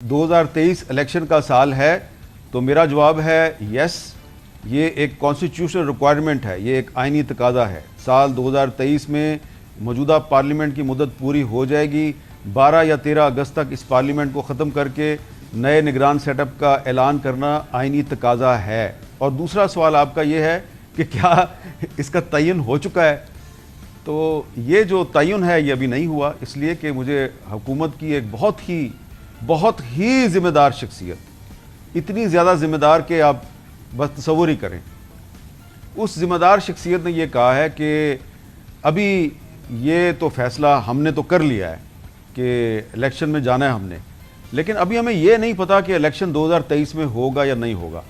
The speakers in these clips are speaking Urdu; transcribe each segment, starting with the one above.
2023 الیکشن کا سال ہے تو میرا جواب ہے یس، یہ ایک کانسٹیٹیوشنل ریکوائرمنٹ ہے، یہ ایک آئینی تقاضا ہے۔ سال 2023 میں موجودہ پارلیمنٹ کی مدت پوری ہو جائے گی۔ 12 یا 13 اگست تک اس پارلیمنٹ کو ختم کر کے نئے نگران سیٹ اپ کا اعلان کرنا آئینی تقاضا ہے۔ اور دوسرا سوال آپ کا یہ ہے کہ کیا اس کا تعین ہو چکا ہے؟ تو یہ جو تعین ہے یہ ابھی نہیں ہوا، اس لیے کہ مجھے حکومت کی ایک بہت ہی ذمہ دار شخصیت، اتنی زیادہ ذمہ دار کہ آپ بس تصور ہی کریں، اس ذمہ دار شخصیت نے یہ کہا ہے کہ ابھی یہ تو فیصلہ ہم نے تو کر لیا ہے کہ الیکشن میں جانا ہے ہم نے، لیکن ابھی ہمیں یہ نہیں پتا کہ الیکشن 2023 میں ہوگا یا نہیں ہوگا۔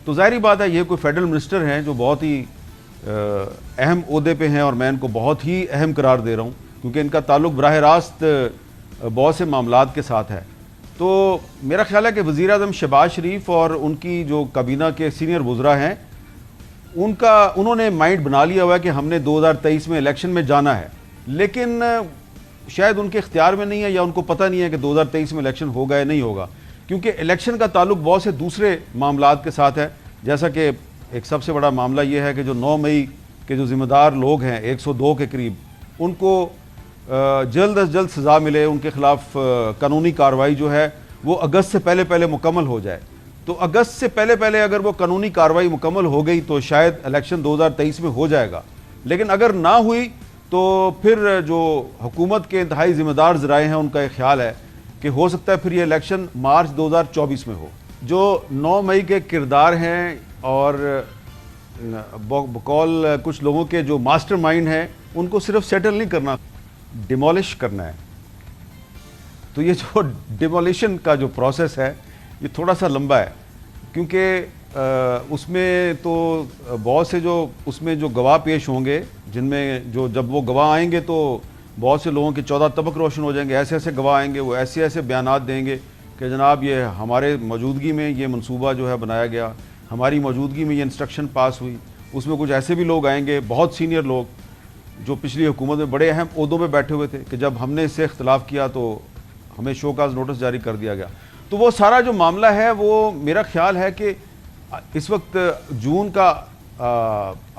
تو ظاہری بات ہے یہ کوئی فیڈرل منسٹر ہیں جو بہت ہی اہم عہدے پہ ہیں، اور میں ان کو بہت ہی اہم قرار دے رہا ہوں کیونکہ ان کا تعلق براہ راست بہت سے معاملات کے ساتھ ہے۔ تو میرا خیال ہے کہ وزیر اعظم شہباز شریف اور ان کی جو کابینہ کے سینئر وزراء ہیں انہوں نے مائنڈ بنا لیا ہوا ہے کہ ہم نے 2023 میں الیکشن میں جانا ہے، لیکن شاید ان کے اختیار میں نہیں ہے یا ان کو پتہ نہیں ہے کہ 2023 میں الیکشن ہوگا یا نہیں ہوگا، کیونکہ الیکشن کا تعلق بہت سے دوسرے معاملات کے ساتھ ہے۔ جیسا کہ ایک سب سے بڑا معاملہ یہ ہے کہ جو 9 مئی کے جو ذمہ دار لوگ ہیں 102 کے قریب، ان کو جلد از جلد سزا ملے، ان کے خلاف قانونی کارروائی جو ہے وہ اگست سے پہلے مکمل ہو جائے۔ تو اگست سے پہلے اگر وہ قانونی کارروائی مکمل ہو گئی تو شاید الیکشن 2023 میں ہو جائے گا، لیکن اگر نہ ہوئی تو پھر جو حکومت کے انتہائی ذمہ دار ذرائع ہیں ان کا یہ خیال ہے کہ ہو سکتا ہے پھر یہ الیکشن مارچ 2024 میں ہو۔ جو 9 مئی کے کردار ہیں اور بقول کچھ لوگوں کے جو ماسٹر مائنڈ ہیں، ان کو صرف سیٹل نہیں کرنا، ڈیمولش کرنا ہے۔ تو یہ جو ڈیمولیشن کا جو پروسیس ہے یہ تھوڑا سا لمبا ہے، کیونکہ اس میں تو بہت سے اس میں جو گواہ پیش ہوں گے، جن میں جب وہ گواہ آئیں گے تو بہت سے لوگوں کے 14 طبق روشن ہو جائیں گے، ایسے گواہ آئیں گے، وہ ایسے بیانات دیں گے کہ جناب یہ ہمارے موجودگی میں یہ منصوبہ جو ہے بنایا گیا، ہماری موجودگی میں یہ انسٹرکشن پاس ہوئی۔ اس میں کچھ ایسے بھی لوگ آئیں گے، بہت سینئر لوگ جو پچھلی حکومت میں بڑے اہم عہدوں پہ بیٹھے ہوئے تھے، کہ جب ہم نے اس سے اختلاف کیا تو ہمیں شو کاز نوٹس جاری کر دیا گیا۔ تو وہ سارا جو معاملہ ہے وہ میرا خیال ہے کہ اس وقت جون کا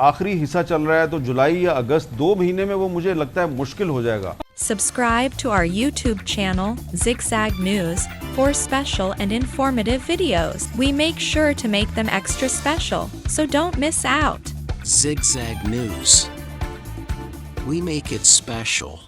آخری حصہ چل رہا ہے، تو جولائی یا اگست 2 مہینے میں وہ مجھے لگتا ہے مشکل ہو جائے گا۔ Subscribe to our YouTube channel, Zigzag News, for special and informative videos. We make sure to make them extra special, so don't miss out. Zigzag News. We make it special.